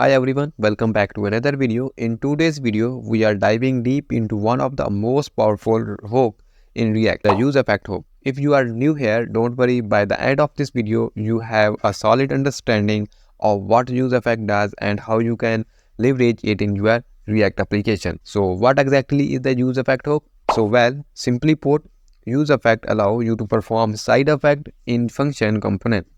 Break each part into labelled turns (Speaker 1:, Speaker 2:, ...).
Speaker 1: Hi everyone, welcome back to another video. In today's video, we are diving deep into one of the most powerful hook in React, the use effect hook. If you are new here, don't worry, by the end of this video, you have a solid understanding of what use effect does and how you can leverage it in your React application. So what exactly is the use effect hook? Simply put, use effect allow you to perform side effect in function component.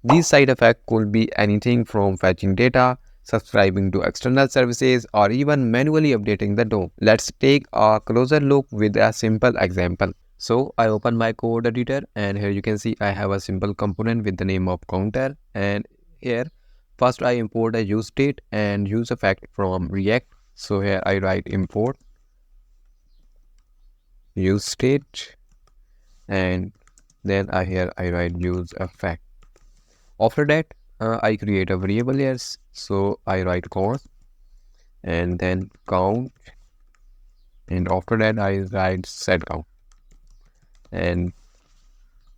Speaker 1: These side effects could be anything from fetching data, subscribing to external services, or even manually updating the DOM. Let's take a closer look with a simple example. So I open my code editor and here you can see I have a simple component with the name of counter, and here first I import a use state and use effect from React. So here I write import use state and then I write use effect. After that, I create a variable here. So I write cost and then count, and after that I write set count, and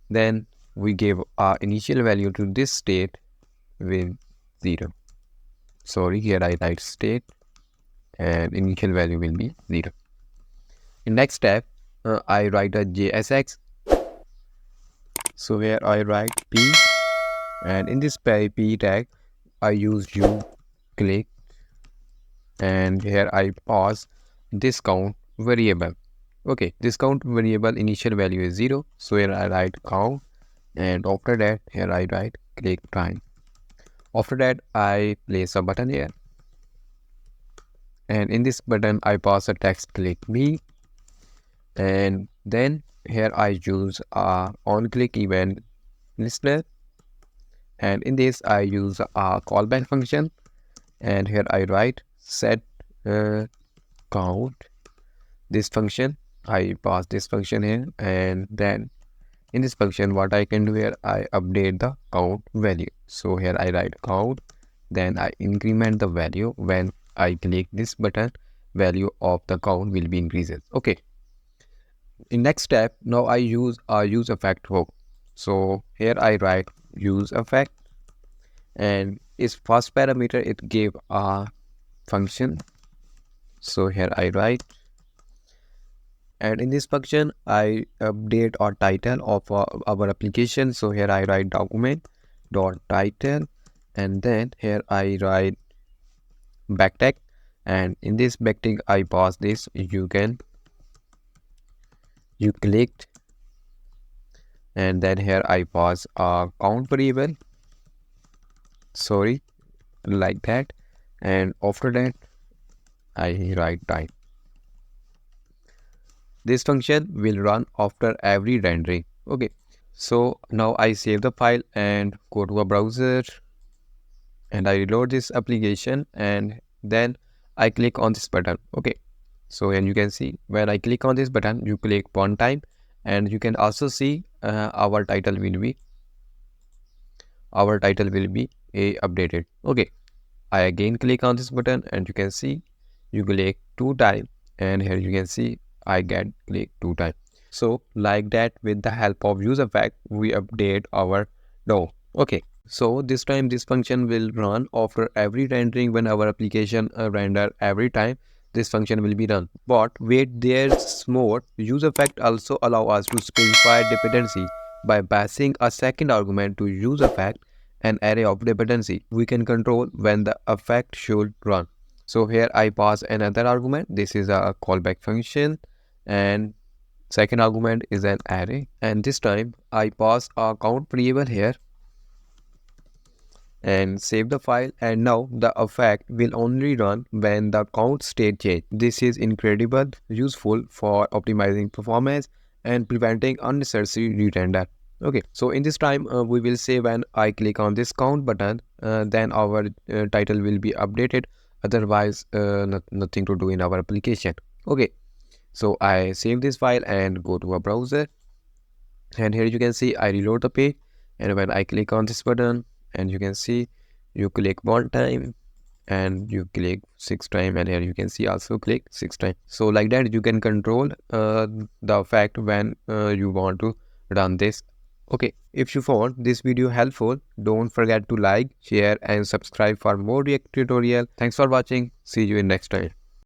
Speaker 1: then we give our initial value to this state with 0. Sorry, here I write state and initial value will be 0. In next step, I write a JSX. So here I write P, and in this P tag I use uClick, and here I pass this count variable. Okay, this count variable initial value is 0. So here I write count, and after that here I write click time. After that I place a button here, and in this button I pass a text click me, and then here I use a on click event listener, and in this I use a callback function, and here I write set count. This function I pass this function here, and then in this function what I can do here, I update the count value. So here I write count, then I increment the value. When I click this button, value of the count will be increases. Okay, in next step, now I use a use effect hook. So here I write use effect, and its first parameter it gave a function. So here I write, and in this function I update our title of our application. So here I write document dot title, and then here I write backtick, and in this backtick I pass this you clicked, and then here I pass a count variable, sorry, like that, and after that I write time. This function will run after every rendering. Okay, so now I save the file and go to a browser, and I reload this application, and then I click on this button. Okay, so and you can see when I click on this button, you click one time, and you can also see our title will be updated. Okay, I again click on this button, and you can see you click 2 times, and here you can see I get click 2 times. So like that, with the help of use effect, we update our DOM. Okay, so this time this function will run after every rendering. When our application render every time, this function will be run. But wait, there's more. Use effect also allow us to specify dependency by passing a second argument to use effect, an array of dependency. We can control when the effect should run. So here I pass another argument. This is a callback function, and second argument is an array, and this time I pass a count variable here and save the file, and now the effect will only run when the count state change. This is incredible useful for optimizing performance and preventing unnecessary re-render. Okay, so in this time we will say when I click on this count button, then our title will be updated, otherwise nothing to do in our application. Okay, so I save this file and go to a browser, and here you can see I reload the page, and when I click on this button, and you can see you click one time and you click 6 times, and here you can see also click 6 times. So like that you can control the effect when you want to run this Okay, if you found this video helpful, don't forget to like, share and subscribe for more React tutorial. Thanks for watching. See you in next time.